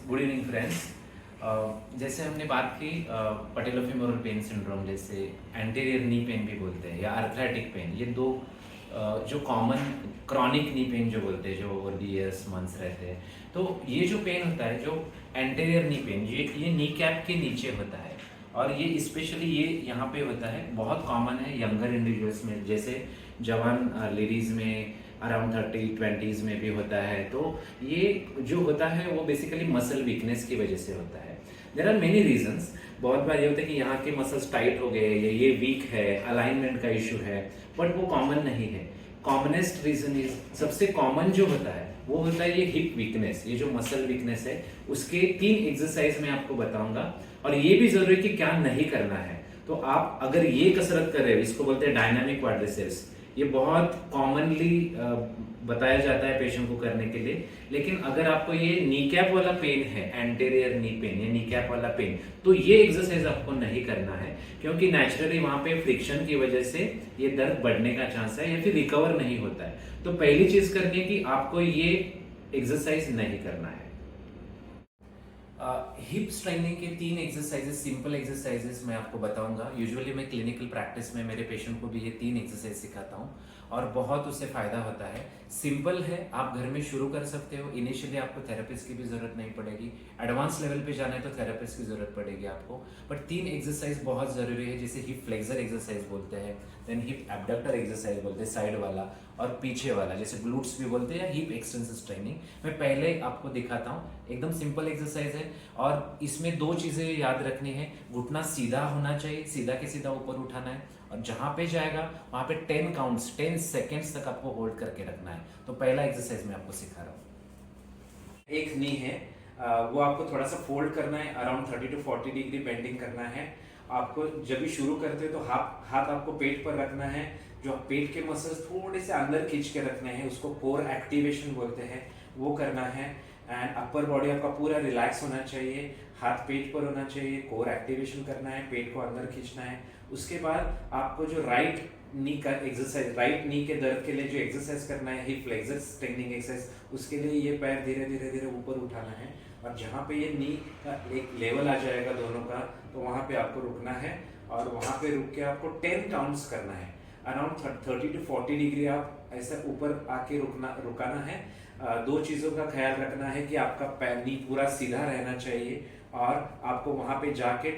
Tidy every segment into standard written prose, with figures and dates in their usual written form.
Good evening friends. जैसे हमने बात की पटेलोफेमोरल पेन सिंड्रोम, जैसे एंटीरियर नी पेन भी बोलते हैं या आर्थराइटिक पेन, ये दो जो कॉमन क्रॉनिक नी पेन जो बोलते हैं, जो ओवर द ईयर्स मंथ्स रहते हैं। तो ये जो पेन होता है, जो एंटीरियर नी पेन, ये नी कैप के नीचे होता है और ये स्पेशली ये यहाँ पे होता है, बहुत कॉमन है यंगर इंडिविजुअल्स में, जैसे जवान लेडीज में अराउंड 30-20s में भी होता है। तो ये जो होता है वो बेसिकली मसल वीकनेस की वजह से होता है। There are many reasons. बहुत बार ये होता है कि यहाँ के मसल्स टाइट हो गए या ये वीक है, अलाइनमेंट का इशू है, बट वो कॉमन नहीं है। कॉमनेस्ट रीजन इज, सबसे कॉमन जो होता है वो होता है ये हिप वीकनेस, ये जो मसल वीकनेस है। उसके 3 एक्सरसाइज मैं आपको बताऊंगा और ये भी जरूरी है कि क्या नहीं करना है। तो आप अगर ये कसरत कर रहे हो, इसको बोलते हैं डायनामिक क्वाड्रिसेप्स, ये बहुत कॉमनली बताया जाता है पेशेंट को करने के लिए। लेकिन अगर आपको ये नी कैप वाला पेन है, एंटीरियर नी पेन या नी कैप वाला पेन, तो ये एक्सरसाइज आपको नहीं करना है, क्योंकि नेचुरली वहां पे फ्रिक्शन की वजह से ये दर्द बढ़ने का चांस है या फिर रिकवर नहीं होता है। तो पहली चीज करनी है कि आपको ये एक्सरसाइज नहीं करना है। हिप स्ट्रेंथनिंग के 3 एक्सरसाइजेस, सिंपल एक्सरसाइजेस मैं आपको बताऊंगा। यूजुअली मैं क्लिनिकल प्रैक्टिस में मेरे पेशेंट को भी ये 3 एक्सरसाइज सिखाता हूँ और बहुत उससे फायदा होता है। सिंपल है, आप घर में शुरू कर सकते हो। इनिशियली आपको थेरेपिस्ट की भी जरूरत नहीं पड़ेगी। एडवांस लेवल पे जाना है तो थेरेपिस्ट की जरूरत पड़ेगी आपको। बट 3 एक्सरसाइज बहुत जरूरी है, जैसे हिप फ्लेक्सर एक्सरसाइज बोलते हैं, देन हिप एबडक्टर एक्सरसाइज बोलते हैं, साइड वाला और पीछे वाला, जैसे ग्लूट्स भी बोलते हैं, या हिप एक्सटेंशन ट्रेनिंग। मैं पहले आपको दिखाता हूँ। एकदम सिंपल एक्सरसाइज है और इसमें 2 चीजें याद रखनी है। घुटना सीधा होना चाहिए, सीधा के सीधा ऊपर उठाना है, और जहां पे जाएगा वहां पे 10 काउंट्स 10 सेकेंड्स तक आपको होल्ड करके रखना है। तो पहला एक्सरसाइज मैं आपको सिखा रहा हूँ। एक नी है, वो आपको थोड़ा सा फोल्ड करना है, अराउंड 30 to 40 डिग्री बेंडिंग करना है। आपको जब भी शुरू करते हो तो हाथ आपको पेट पर रखना है। जो पेट के मसल्स थोड़े से अंदर खींच के रखने हैं, उसको कोर एक्टिवेशन बोलते हैं, वो करना है। एंड अपर बॉडी आपका पूरा रिलैक्स होना चाहिए, हाथ पेट पर होना चाहिए, कोर एक्टिवेशन करना है, पेट को अंदर खींचना है। उसके बाद आपको जो राइट नी का एक्सरसाइज, राइट नी के दर्द के लिए जो एक्सरसाइज करना है, हिप फ्लेक्सर स्ट्रेंथनिंग एक्सरसाइज, उसके लिए ये पैर धीरे धीरे धीरे ऊपर उठाना है और जहाँ पे ये नी का एक लेवल आ जाएगा दोनों का, तो वहां पे आपको रुकना है और वहां पे रुक के आपको 10 काउंट्स करना है। अराउंड 30 to 40 डिग्री आप ऐसा ऊपर आके रुकाना है। 2 चीजों का ख्याल रखना है कि आपका पैर नी पूरा सीधा रहना चाहिए और आपको वहां पे जाके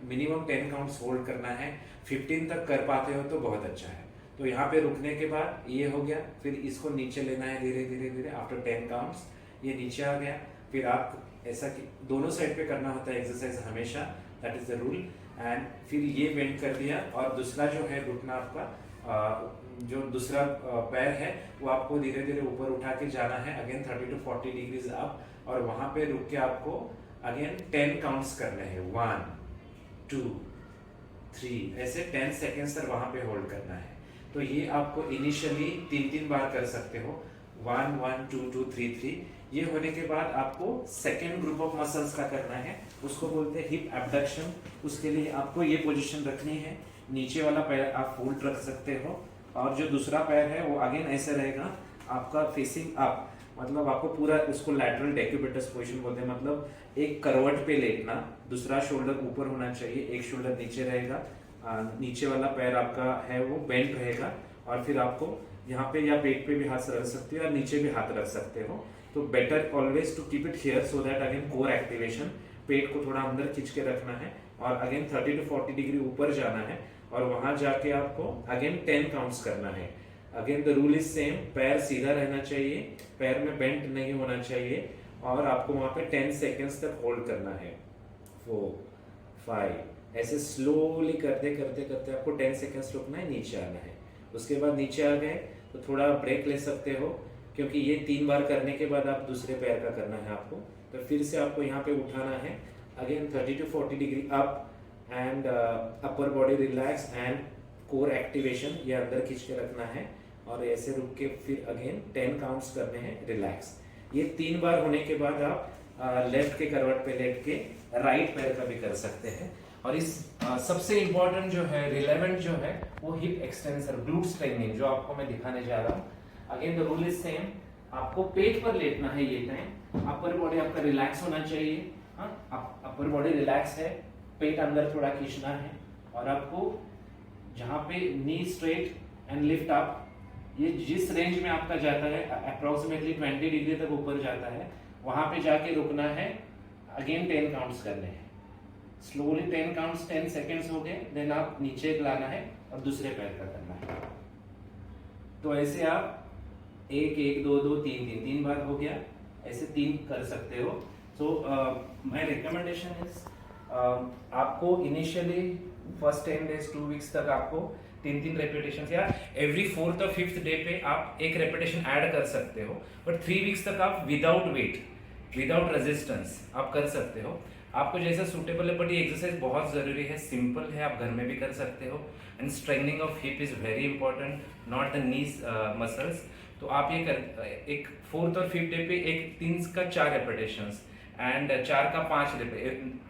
मिनिमम 10 काउंट्स होल्ड करना है। 15 तक कर पाते हो तो बहुत अच्छा है। तो यहाँ पे रुकने के बाद ये हो गया, फिर इसको नीचे लेना है धीरे धीरे धीरे। आफ्टर 10 काउंट्स ये नीचे आ गया। फिर आप ऐसा कि दोनों साइड पे करना होता है एक्सरसाइज हमेशा, that is the rule. And फिर ये बेंड कर दिया और दूसरा जो है घुटना आपका, जो दूसरा पैर है वो आपको धीरे धीरे ऊपर उठा के जाना है, अगेन 30 to 40 डिग्रीज अप, और वहां पे रुक के आपको अगेन 10 काउंट्स करने हैं। 1 2 3 ऐसे 10 सेकेंड्स तक वहां पे होल्ड करना है। तो ये आपको इनिशियली 3 बार कर सकते हो, 1 1 2 2 3 3। ये होने के बाद आपको सेकेंड ग्रुप ऑफ मसल्स का करना है, उसको बोलते हैं हिप एबडक्शन। उसके लिए आपको ये पोजीशन रखनी है, नीचे वाला पैर आप फोल्ड रख सकते हो और जो दूसरा पैर है वो अगेन ऐसे रहेगा आपका फेसिंग अप, मतलब आपको पूरा उसको लैटरल डेक्यूबिटस पोजीशन बोलते हैं, मतलब एक करवट पे लेटना, दूसरा शोल्डर ऊपर होना चाहिए, एक शोल्डर नीचे रहेगा, नीचे वाला पैर आपका है वो बेंट रहेगा, और फिर आपको यहाँ पे या पेट पे भी हाथ रख सकते हो या नीचे भी हाथ रख सकते हो। तो better always to keep it here so that again core activation, पेट को थोड़ा अंदर खींच के रखना है और अगेन 30 to 40 डिग्री ऊपर जाना है और वहां जाके आपको अगेन 10 काउंट्स करना है। Again the rule is same, पैर सीधा रहना चाहिए, पैर में बेंट नहीं होना चाहिए और आपको वहां पे 10 सेकेंड्स तक होल्ड करना है। 4 5 ऐसे स्लोली करते करते करते आपको 10 सेकेंड्स रुकना है, नीचे आना है। उसके बाद नीचे आ गए तो थोड़ा ब्रेक ले सकते हो, क्योंकि ये 3 बार करने के बाद आप दूसरे पैर का करना है आपको। तो फिर से आपको यहाँ पे उठाना है, again 30 to 40 degree up and upper body relax and core activation, ये अंदर खींच के रखना है और ऐसे रुक के फिर अगेन 10 काउंट्स करने हैं रिलैक्स। ये 3 बार होने के बाद आप लेफ्ट के करवट पे लेट के राइट पैर का भी कर सकते हैं। और इस सबसे इंपॉर्टेंट जो है, रिलेवेंट जो है, वो हिप एक्सटेंसर ग्लूट स्ट्रेंथनिंग जो आपको मैं दिखाने जा रहा हूँ। Again the rule is same, आपको पेट पर लेटना है ये टाइम। अपर बॉडी आपका रिलैक्स होना चाहिए। हाँ, अपर बॉडी रिलैक्स है, पेट अंदर थोड़ा खींचना है, और आपको जहां पे knee straight and lift up, ये जिस रेंज में आपका जाता है अप्रोक्सीमेटली 20 डिग्री तक ऊपर जाता है, वहां पे जाके रुकना है। अगेन 10 काउंट्स करने हैं, स्लोली 10 काउंट्स, 10 सेकेंड्स हो गए, देन आप नीचे लाना है और दूसरे पैर का करना है। तो ऐसे आप 1 1 2 2 3 3 3 बार हो गया, ऐसे 3 कर सकते हो। सो माय रिकमेंडेशन इज, आपको इनिशियली फर्स्ट 10 डेज 2 वीक्स तक आपको 3 रेपिटेशन या एवरी 4th और 5th डे पे आप एक रेपिटेशन ऐड कर सकते हो, बट 3 वीक्स तक आप विदाउट वेट, विदाउट रेजिस्टेंस आप कर सकते हो, आपको जैसा सूटेबल है। बट ये एक्सरसाइज बहुत जरूरी है, सिंपल है, आप घर में भी कर सकते हो। And strengthening of hip is very important, not the knees muscles. तो आप ये कर, एक 4th और 5th डे पे एक 3 का 4 रेपिटेशंस एंड 4 का 5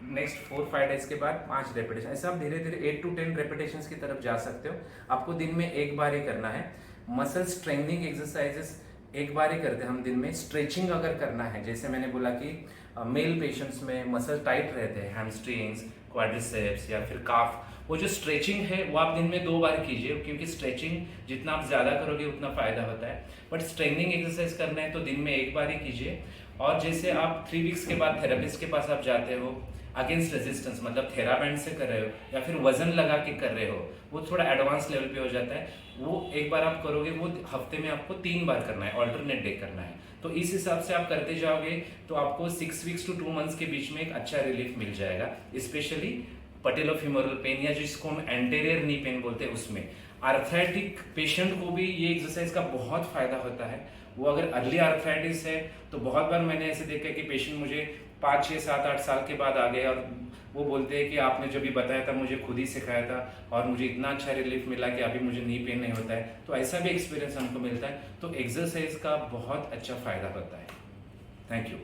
नेक्स्ट 4-5 डेज के बाद 5 रेपिटेशन, ऐसे आप धीरे धीरे 8 to 10 रेपिटेशंस की तरफ जा सकते हो। आपको दिन में एक बार ही करना है। मसल स्ट्रेंथनिंग एक्सरसाइजेस एक बार ही करते हैं हम दिन में। स्ट्रेचिंग अगर करना है, जैसे मैंने बोला कि मेल पेशेंट्स में मसल टाइट रहते हैं, हैमस्ट्रिंग्स, क्वाड्रिसेप्स या फिर काफ, वो जो स्ट्रेचिंग है वो आप दिन में 2 बार कीजिए, क्योंकि स्ट्रेचिंग जितना आप ज्यादा करोगे उतना फायदा होता है। बट स्ट्रेंथनिंग एक्सरसाइज करना है तो दिन में एक बार ही कीजिए। और जैसे आप 3 वीक्स के बाद थेरेपिस्ट के पास आप जाते हो अगेंस्ट रेजिस्टेंस, मतलब थेराबैंड से कर रहे हो या फिर वजन लगा के कर रहे हो, वो थोड़ा एडवांस लेवल पे हो जाता है। वो एक बार आप करोगे, वो हफ्ते में आपको 3 बार करना है, ऑल्टरनेट डे करना है। तो इस हिसाब से आप करते जाओगे तो आपको 6 वीक्स to 2 मंथ्स के बीच में एक अच्छा रिलीफ मिल जाएगा, स्पेशली पटेलोफिमोरल पेन या जिसको हम एंटेरियर नी पेन बोलते हैं उसमें। आर्थराइटिक पेशेंट को भी ये एक्सरसाइज का बहुत फायदा होता है। वो अगर अर्ली आर्थराइटिस है तो बहुत बार मैंने ऐसे देखा कि पेशेंट मुझे 5 6 7 8 साल के बाद आ गए और वो बोलते हैं कि आपने जो भी बताया था मुझे खुद ही सिखाया था और मुझे इतना अच्छा रिलीफ मिला कि अभी मुझे नी पेन नहीं होता है। तो ऐसा भी एक्सपीरियंस हमको मिलता है। तो एक्सरसाइज का बहुत अच्छा फायदा होता है। Thank you.